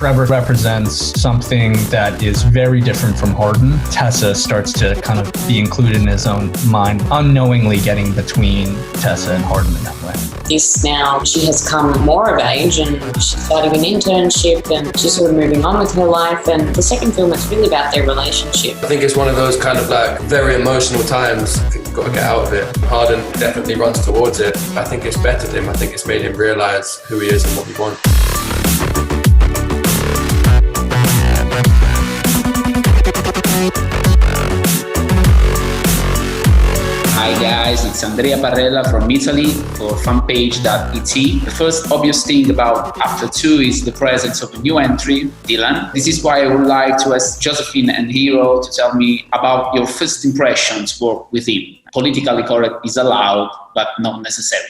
Trevor represents something that is very different from Harden. Tessa starts to kind of be included in his own mind, unknowingly getting between Tessa and Harden in that way. This now, she has come more of age and she's starting an internship and she's sort of moving on with her life. And the second film, it's really about their relationship. I think it's one of those kind of like very emotional times. You've got to get out of it. Harden definitely runs towards it. I think it's bettered him. I think it's made him realise who he is and what he wants. Hi guys, it's Andrea Barrella from Italy for Fanpage.it. The first obvious thing about After 2 is the presence of a new entry, Dylan. This is why I would like to ask Josephine and Hero to tell me about your first impressions work with him. Politically correct is allowed, but not necessary.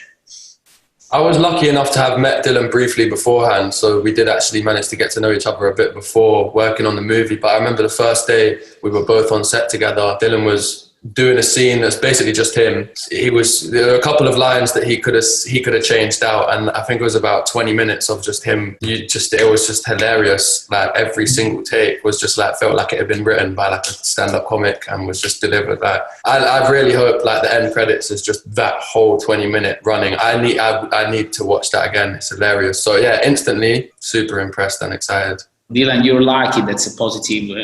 I was lucky enough to have met Dylan briefly beforehand, so we did actually manage to get to know each other a bit before working on the movie. But I remember the first day we were both on set together. Dylan was doing a scene that's basically just him. There were a couple of lines that he could have changed out, and I think it was about 20 minutes of just him. It was just hilarious. Like every single take was just like felt like it had been written by like a stand-up comic and was just delivered. Like I really hope like the end credits is just that whole 20-minute running. I need to watch that again. It's hilarious. So yeah, instantly super impressed and excited. Dylan, you're lucky. That's a positive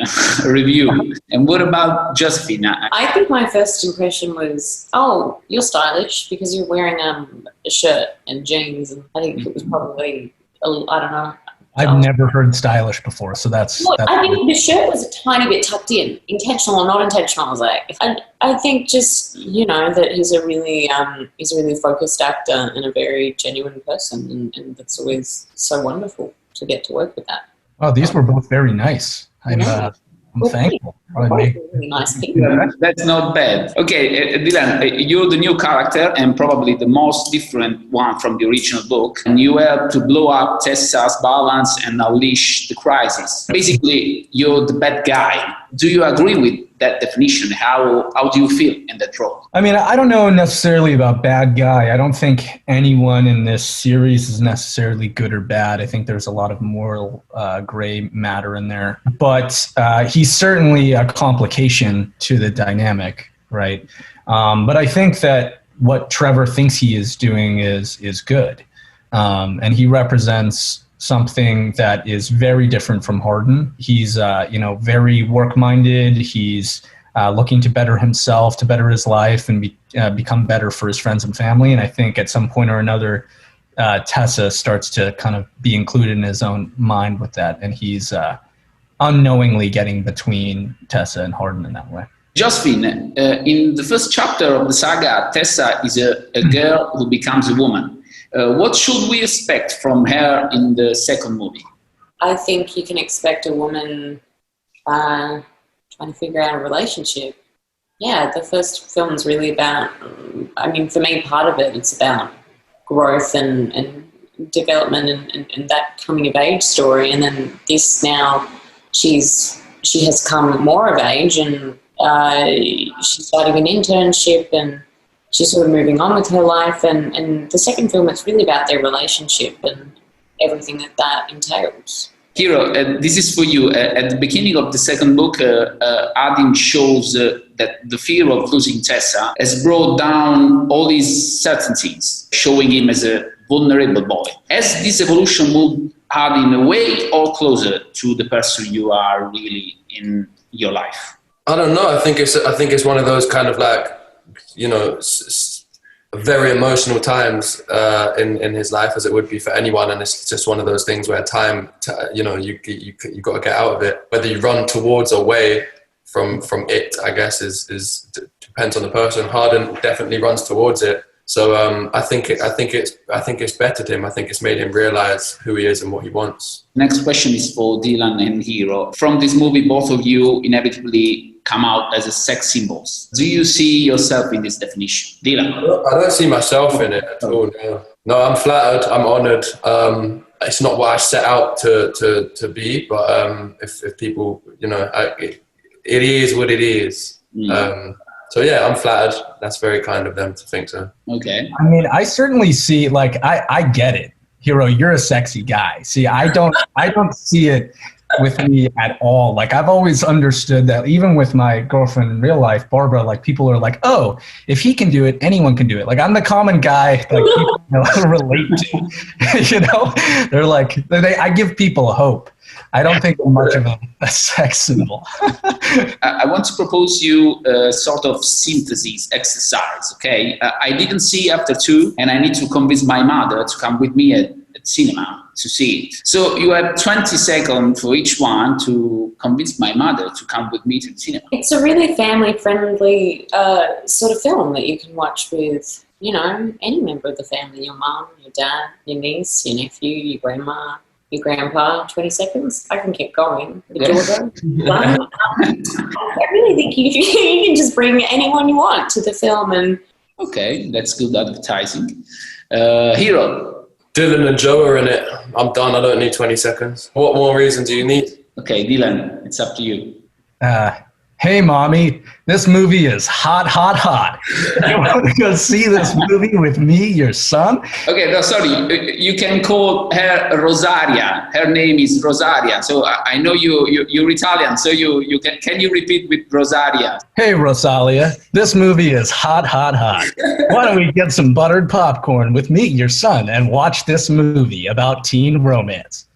review. And what about Josephine? I think my first impression was, oh, you're stylish because you're wearing a shirt and jeans. And I think it was probably, I don't know. I've never heard stylish before, so that's I think the shirt was a tiny bit tucked in, intentional or not intentional. I was like, I think just, that he's a really focused actor and a very genuine person. And that's always so wonderful to get to work with that. Oh, these were both very nice. I'm thankful. Really nice people. Yeah, that's not bad. Okay, Dylan, you're the new character and probably the most different one from the original book. And you help to blow up Tessa's balance and unleash the crisis. Basically, you're the bad guy. Do you agree with that definition? How do you feel in that role? I mean, I don't know necessarily about bad guy. I don't think anyone in this series is necessarily good or bad. I think there's a lot of moral gray matter in there. But he's certainly a complication to the dynamic, right? But I think that what Trevor thinks he is doing is good. And he represents something that is very different from Harden. He's, very work-minded. He's looking to better himself, to better his life, and become better for his friends and family. And I think at some point or another, Tessa starts to kind of be included in his own mind with that. And he's unknowingly getting between Tessa and Harden in that way. Josephine, in the first chapter of the saga, Tessa is a girl who becomes a woman. What should we expect from her in the second movie? I think you can expect a woman trying to figure out a relationship. Yeah, the first film is really about, for me, part of it, it's about growth and development and that coming of age story. And then this now, she has come more of age and she's starting an internship and she's sort of moving on with her life. And the second film, it's really about their relationship and everything that entails. Hero, this is for you. At the beginning of the second book, Adin shows that the fear of losing Tessa has brought down all his certainties, showing him as a vulnerable boy. Has this evolution moved Adin away or closer to the person you are really in your life? I don't know. I think it's one of those kind of like, very emotional times in his life, as it would be for anyone, and it's just one of those things where time, you got to get out of it. Whether you run towards or away from it, I guess, is depends on the person. Harden definitely runs towards it, so I think it's bettered him. I think it's made him realise who he is and what he wants. Next question is for Dylan and Hero. From this movie, both of you inevitably come out as a sex symbols. Do you see yourself in this definition? Dylan? I don't see myself in it at all. No, I'm flattered. I'm honoured. It's not what I set out to be, but if people, it is what it is. So yeah, I'm flattered. That's very kind of them to think so. Okay. I mean, I certainly see, I get it. Hero, you're a sexy guy. See, I don't see it with me at all. Like, I've always understood that even with my girlfriend in real life, Barbara, like, people are like, oh, if he can do it, anyone can do it. Like, I'm the common guy, like, people relate to, they're like, I give people hope. I don't think I'm much of a sex symbol. I want to propose you a sort of synthesis exercise, okay? I didn't see After Two, and I need to convince my mother to come with me at cinema to see it. So you have 20 seconds for each one to convince my mother to come with me to the cinema. It's a really family-friendly sort of film that you can watch with, any member of the family, your mum, your dad, your niece, your nephew, your grandma, your grandpa. 20 seconds? I can keep going. Your daughter. I really think you can just bring anyone you want to the film. And okay, that's good advertising. Hero. Dylan and Joe are in it. I'm done. I don't need 20 seconds. What more reason do you need? Okay, Dylan, it's up to you. Hey, mommy, this movie is hot, hot, hot. You want to go see this movie with me, your son? Okay, no, sorry. You can call her Rosaria. Her name is Rosaria. So I know you're Italian. So can you repeat with Rosaria? Hey, Rosalia, this movie is hot, hot, hot. Why don't we get some buttered popcorn with me, your son, and watch this movie about teen romance?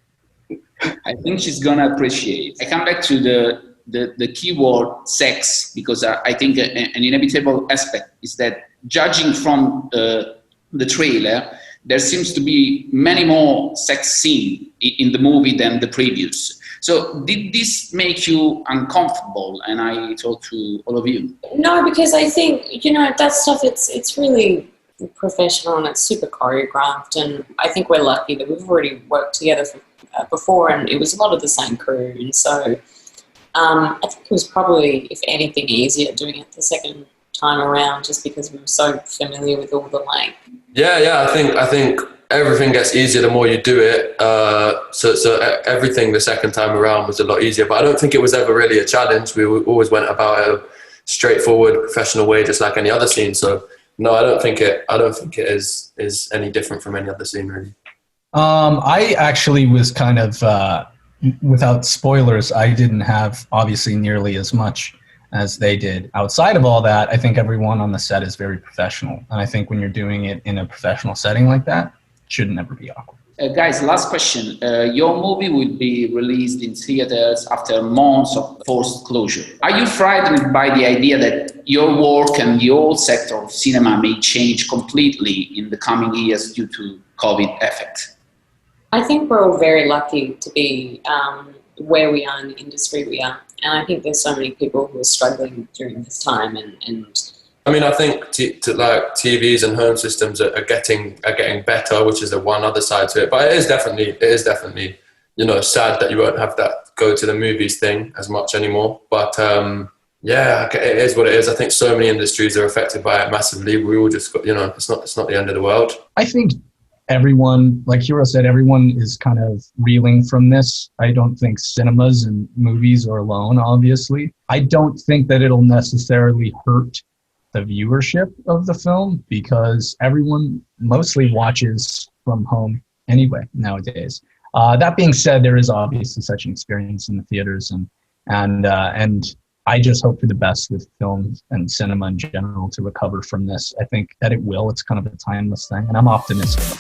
I think she's gonna appreciate. I come back to the keyword sex, because I think an inevitable aspect is that, judging from the trailer, there seems to be many more sex scenes in the movie than the previous. So did this make you uncomfortable? And I talk to all of you. No, because I think, that stuff, it's really professional and it's super choreographed, and I think we're lucky that we've already worked together before, and it was a lot of the same crew, and so I think it was probably, if anything, easier doing it the second time around, just because we were so familiar with all the Yeah. I think everything gets easier the more you do it. So everything the second time around was a lot easier. But I don't think it was ever really a challenge. We always went about it a straightforward, professional way, just like any other scene. So no, I don't think it is any different from any other scene, really. I actually was kind of, without spoilers, I didn't have obviously nearly as much as they did. Outside of all that, I think everyone on the set is very professional. And I think when you're doing it in a professional setting like that, it should never be awkward. Guys, last question. Your movie will be released in theaters after months of forced closure. Are you frightened by the idea that your work and the whole sector of cinema may change completely in the coming years due to COVID effect? I think we're all very lucky to be where we are in the industry we are. And I think there's so many people who are struggling during this time. And I mean, I think like TVs and home systems are getting better, which is the one other side to it. But it is definitely, sad that you won't have that go to the movies thing as much anymore. But yeah, it is what it is. I think so many industries are affected by it massively. We all just got, it's not the end of the world. I think everyone, like Hiro said, everyone is kind of reeling from this. I don't think cinemas and movies are alone, obviously. I don't think that it'll necessarily hurt the viewership of the film, because everyone mostly watches from home anyway nowadays. That being said, there is obviously such an experience in the theaters, and I just hope for the best with film and cinema in general to recover from this. I think that it will. It's kind of a timeless thing, and I'm optimistic.